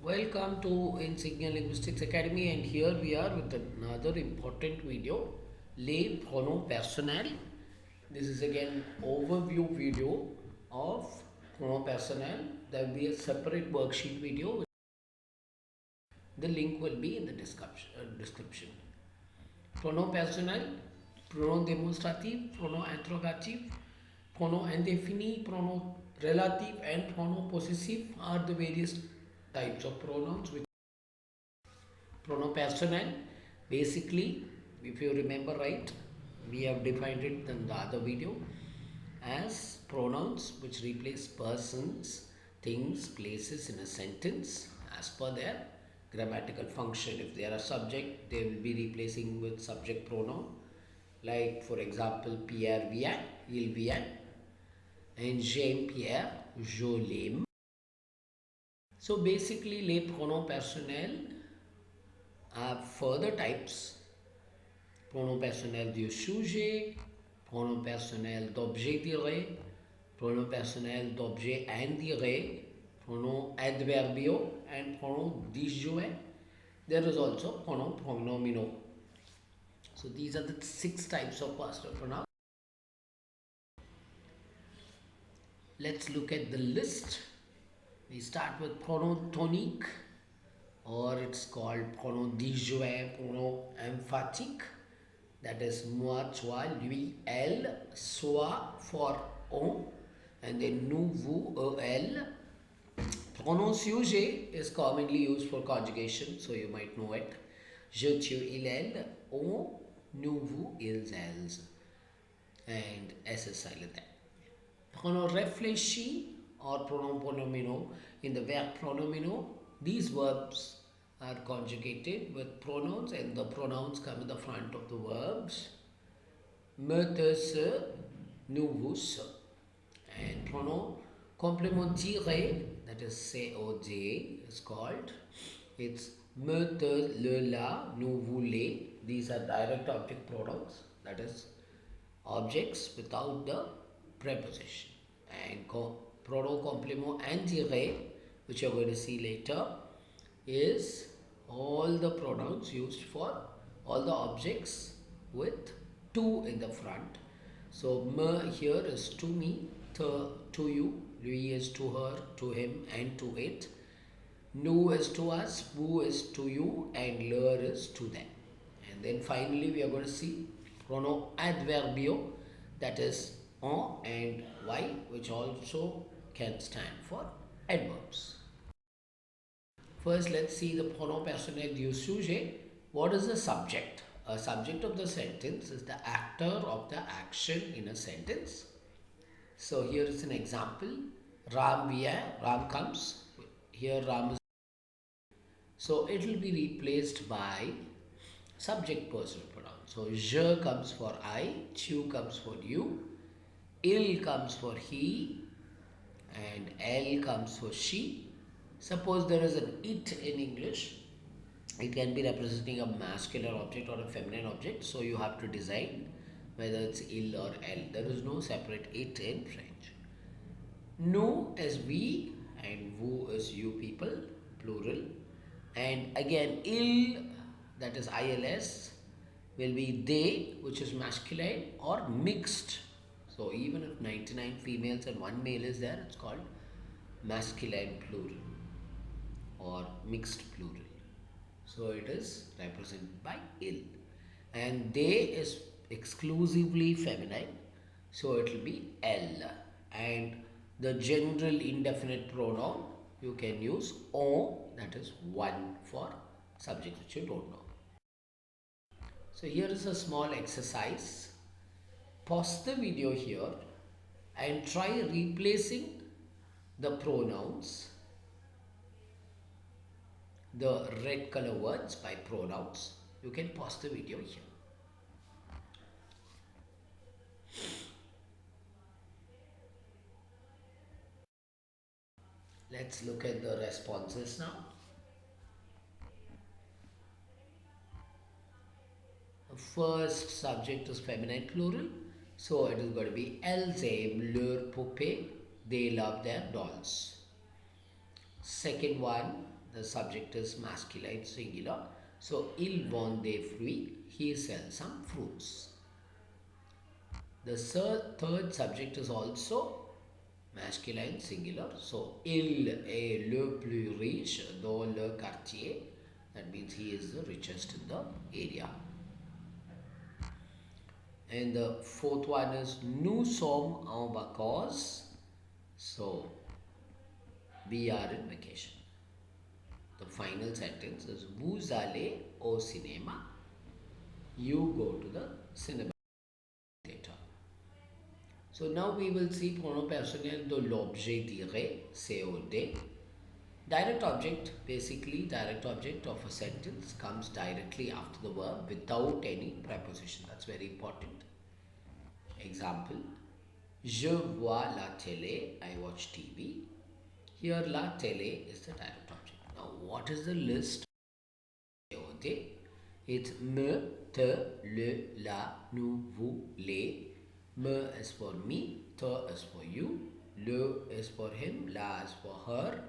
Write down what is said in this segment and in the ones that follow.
Welcome to Insignia Linguistics Academy, and here we are with another important video, Les Pronoms Personnels. This is again overview video of pronom personnel. There will be a separate worksheet video. The link will be in the description. Pronom personnel, pronom démonstratif, pronom interrogatif, pronom indéfini, pronom relative, and pronom possessive are the various types of pronouns. Pronoun personnel, basically, if you remember right, we have defined it in the other video as pronouns which replace persons, things, places in a sentence as per their grammatical function. If they are a subject, they will be replacing with subject pronoun. Like for example, Pierre vient, il vient, and j'aime Pierre, je l'aime. So basically, les pronoms personnels have further types: pronom personnel du sujet, pronom personnel d'objet direct, pronom personnel d'objet indirect, pronom adverbio, and pronom disjoint. There is also pronom pronomino. So these are the 6 types of personal pronouns. Let's look at the list. We start with chronotonic, or it's called pronom disjoint, pronom emphatic. That is moi, toi, lui, elle, soi for on, and then nous, vous, elle. Pronom sujet is commonly used for conjugation, so you might know it. Je, tu, il, elle, on, nous, vous, ils, elles, and s is silent there. Pronom réfléchi or pronom pronomino. In the verb pronomino, these verbs are conjugated with pronouns, and the pronouns come in the front of the verbs. Me, te, se, nous, vous, ce. And pronom complément direct, that is COD, is called. It's me, te, le, la, nous, vous, les. These are direct object pronouns, that is objects without the preposition. And pronom complément indirect, which you are going to see later, is all the pronouns used for all the objects with to in the front. So me here is to me, to you, lui is to her, to him, and to it. Nous is to us, vous is to you, and leur is to them. And then finally we are going to see pronom adverbio, that is en and y, which also can stand for adverbs. First, let's see the pronom personnel du sujet. What is the subject? A subject of the sentence is the actor of the action in a sentence. So here is an example. Ram vient, Ram comes. Here Ram is. So it will be replaced by subject personal pronoun. So je comes for I, tu comes for you, il comes for he, and elle comes for she. Suppose there is an it in English, it can be representing a masculine object or a feminine object, so you have to decide whether it's il or elle. There is no separate it in French. Nous is we, and vous is you people, plural. And again, il, that is ILS, will be they, which is masculine, or mixed. So even if 99 females and 1 male is there, it's called masculine plural or mixed plural. So it is represented by il. And they is exclusively feminine, so it will be elle. And the general indefinite pronoun, you can use on, that is one for subjects which you don't know. So here is a small exercise. Pause the video here and try replacing the pronouns, the red color words, by pronouns. You can pause the video here. Let's look at the responses now. The first subject is feminine plural, so it is going to be elles aiment leurs poupées, they love their dolls. Second one, The subject is masculine singular. So, il vend des fruits. He sells some fruits. The third subject is also masculine singular. So, il est le plus riche dans le quartier. That means he is the richest in the area. And the fourth one is nous sommes en vacances. So, we are in vacation. The final sentence is vous allez au cinéma. You go to the cinema theater. So now we will see pronom personnel de l'objet direct, COD. Direct object, basically direct object of a sentence comes directly after the verb without any preposition. That's very important. Example, je vois la télé, I watch TV. Here la télé is the direct object. Now what is the list? It's me, te, le, la, nous, vous, les. Me is for me, te is for you, le is for him, la is for her,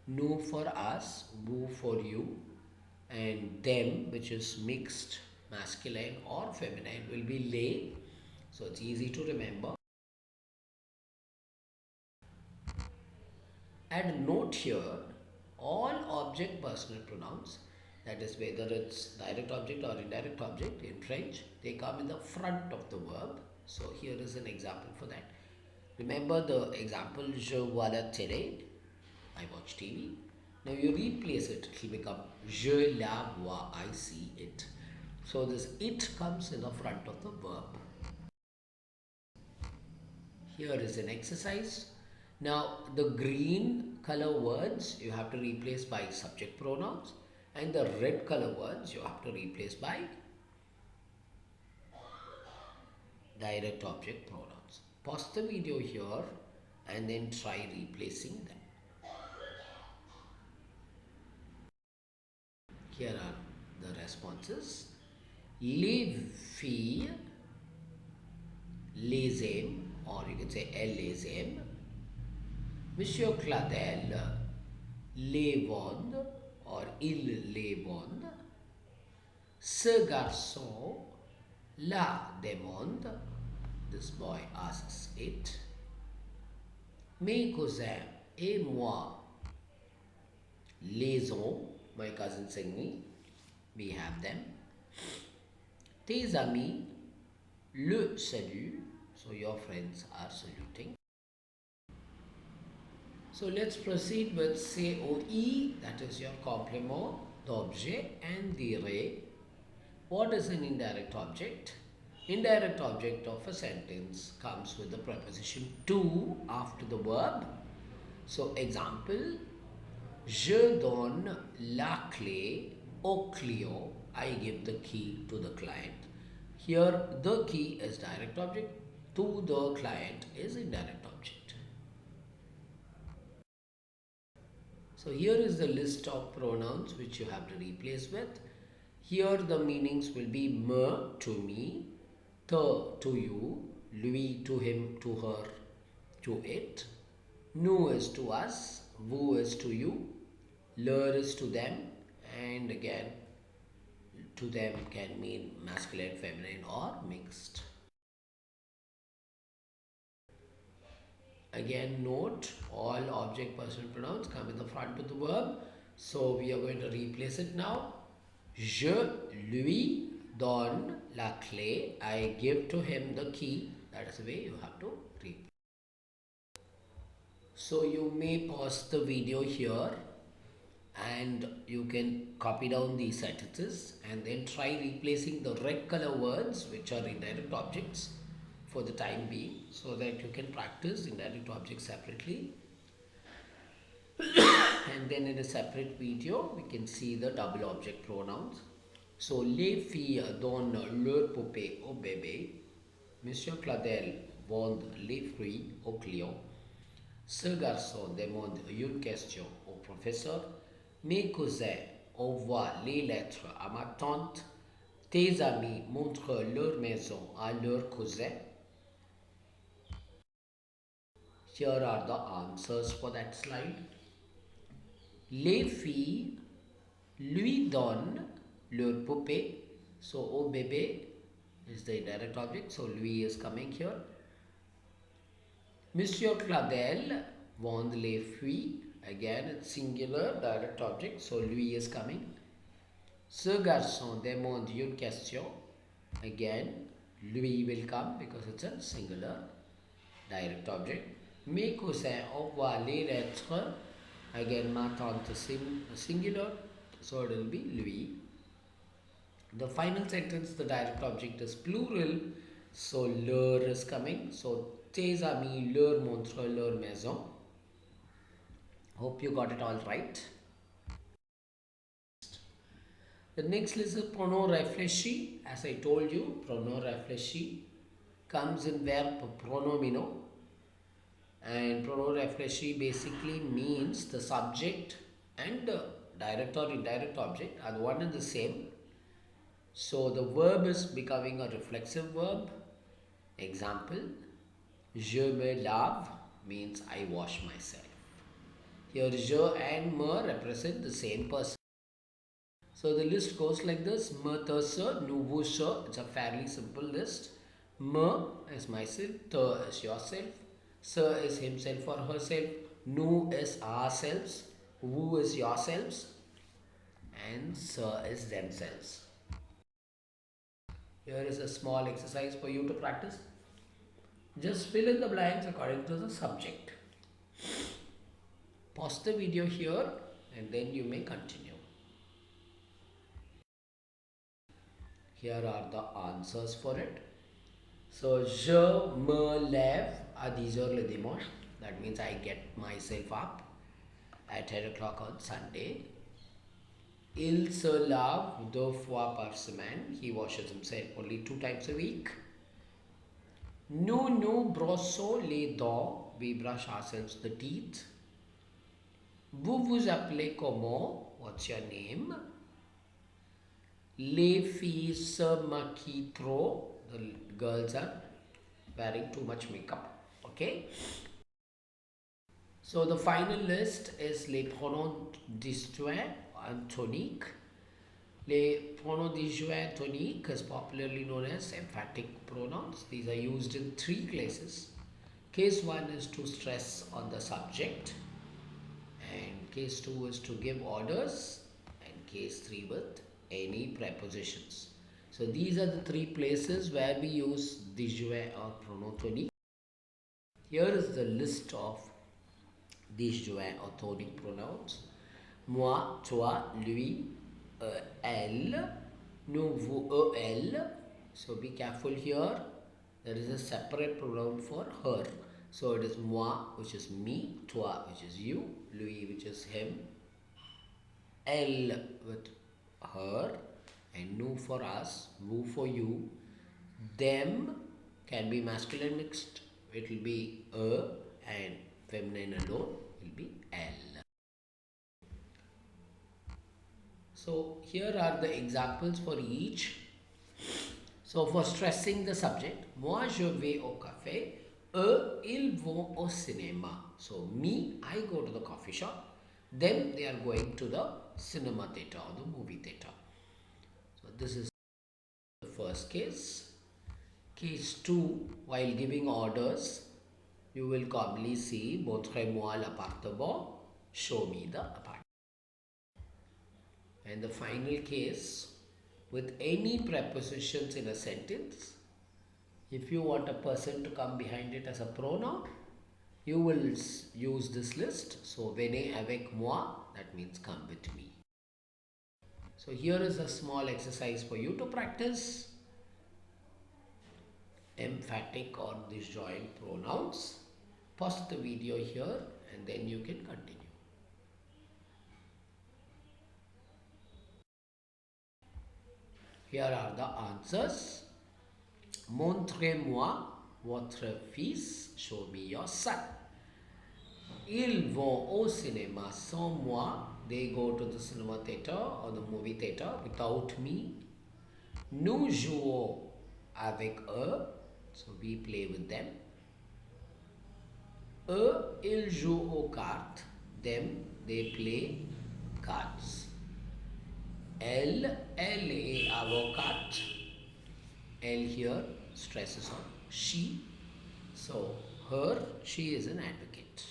nous for us, vous for you, and them, which is mixed masculine or feminine, will be les. So it's easy to remember. And note here, all object personal pronouns, that is whether it's direct object or indirect object in French, they come in the front of the verb. So here is an example for that. Remember the example, je vois la télé, I watch TV. Now you replace it, it will become je la vois, I see it. So this it comes in the front of the verb. Here is an exercise. Now the green color words you have to replace by subject pronouns, and the red color words you have to replace by direct object pronouns. Pause the video here and then try replacing them. Here are the responses. Les filles les aiment, or you can say elles les aiment. Monsieur Cladel les vend, or il les vend. Ce garçon la demande. This boy asks it. Mes cousins et moi les ont. My cousin Signy, we have them. Tes amis le saluent. So your friends are saluting. So let's proceed with COE, that is your complement d'objet and direct. What is an indirect object? Indirect object of a sentence comes with the preposition to after the verb. So example, je donne la clé au client. I give the key to the client. Here the key is direct object, to the client is indirect object. So here is the list of pronouns which you have to replace with. Here the meanings will be me to me, te to you, lui to him, to her, to it, nous is to us, vous is to you, leur is to them, and again to them can mean masculine, feminine or mixed. Again note, all object personal pronouns come in the front of the verb. So we are going to replace it now. Je lui donne la clé. I give to him the key. That is the way you have to read. So you may pause the video here and you can copy down these sentences and then try replacing the red color words which are indirect objects for the time being, so that you can practice indirect objects separately. And then in a separate video we can see the double object pronouns. So les filles donnent leur poupée au bébé. Monsieur Cladel vend les fruits au client. Ce garçon demande une question au professeur. Mes cousins envoient les lettres à ma tante. Tes amis montrent leur maison à leurs cousins. Here are the answers for that slide. Les filles lui donnent leur poupée. So, au bébé is the indirect object. So, lui is coming here. Monsieur Claudel vend les fruits. Again, it's singular, direct object. So, lui is coming. Ce garçon demande une question. Again, lui will come because it's a singular, direct object. Mes cousins envoient les lettres. Again, ma tante singular. So, it will be lui. The final sentence, the direct object is plural. So, leur is coming. So, tes amis leur montrent leur maison. Hope you got it all right. The next list is pronom réfléchi. As I told you, pronom réfléchi comes in verb pronomino. And pronom réfléchi basically means the subject and the direct or indirect object are one and the same. So the verb is becoming a reflexive verb. Example, je me lave means I wash myself. Here je and me represent the same person. So the list goes like this. Me te se, nous vous se. It's a fairly simple list. Me is myself, te is yourself, se is himself or herself, nous is ourselves, vous is yourselves, and se is themselves. Here is a small exercise for you to practice. Just fill in the blanks according to the subject. Pause the video here and then you may continue. Here are the answers for it. So, je me lève à 10h le dimanche. That means I get myself up at 10 o'clock on Sunday. Il se lave 2 fois par semaine. He washes himself only 2 times a week. Nous brossons les dents. We brush ourselves the teeth. Vous vous appelez comment? What's your name? Les filles se maquillent trop. The girls are wearing too much makeup. Okay. So the final list is les pronoms disjoints and toniques. Les pronoms disjoints toniques is popularly known as emphatic pronouns. These are used in 3 cases. Case 1 is to stress on the subject, and case 2 is to give orders, and case 3 with any prepositions. So these are the 3 places where we use disjoint or pronom tonique. Here is the list of disjoint or tonic pronouns. Moi, toi, lui, elle, nous, vous, elle. So be careful here. There is a separate pronoun for her. So it is moi, which is me, toi, which is you, lui, which is him, elle with her, and nous for us, vous for you. Them can be masculine mixed. It will be a, and feminine alone will be elle. So here are the examples for each. So for stressing the subject, moi je vais au café, eux ils vont au cinéma. So me, I go to the coffee shop, them they are going to the cinema theatre or the movie theatre. So this is the first case. Case 2, while giving orders, you will commonly see montrez-moi l'appartement, show me the apartment. And the final case, with any prepositions in a sentence, if you want a person to come behind it as a pronoun, you will use this list. So, venez avec moi, that means come with me. So, here is a small exercise for you to practice emphatic or disjoint pronouns. Pause the video here and then you can continue. Here are the answers. Montrez-moi votre fils. Show me your son. Ils vont au cinéma sans moi. They go to the cinema theatre or the movie theatre without me. Nous jouons avec eux. So we play with them. Eux, ils jouent aux cartes. Them, they play cards. L-A, avocat. L here stresses on she. So her, she is an advocate.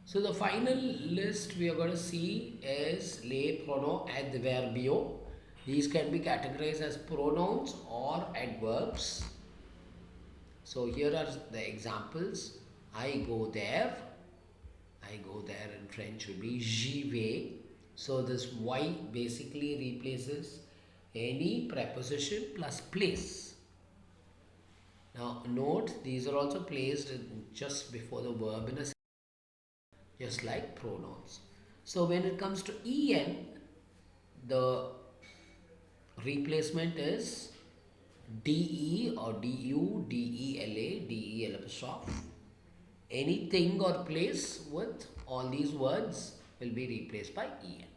So the final list we are going to see is le pronom ad verbio. These can be categorized as pronouns or adverbs. So here are the examples. I go there. I go there in French would be j'y vais. So this y basically replaces any preposition plus place. Now note these are also placed just before the verb in a sentence, just like pronouns. So when it comes to en, the replacement is de or du, del, del apostrophe. Anything or place with all these words will be replaced by en.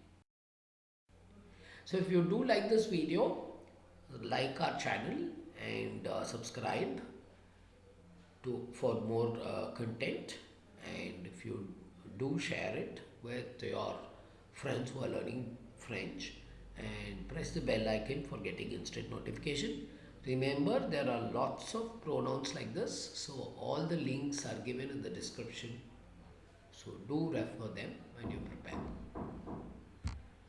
So if you do like this video, like our channel and subscribe for more content, and if you do share it with your friends who are learning French, and press the bell icon for getting instant notification. Remember, there are lots of pronouns like this, so all the links are given in the description, so do refer them when you prepare.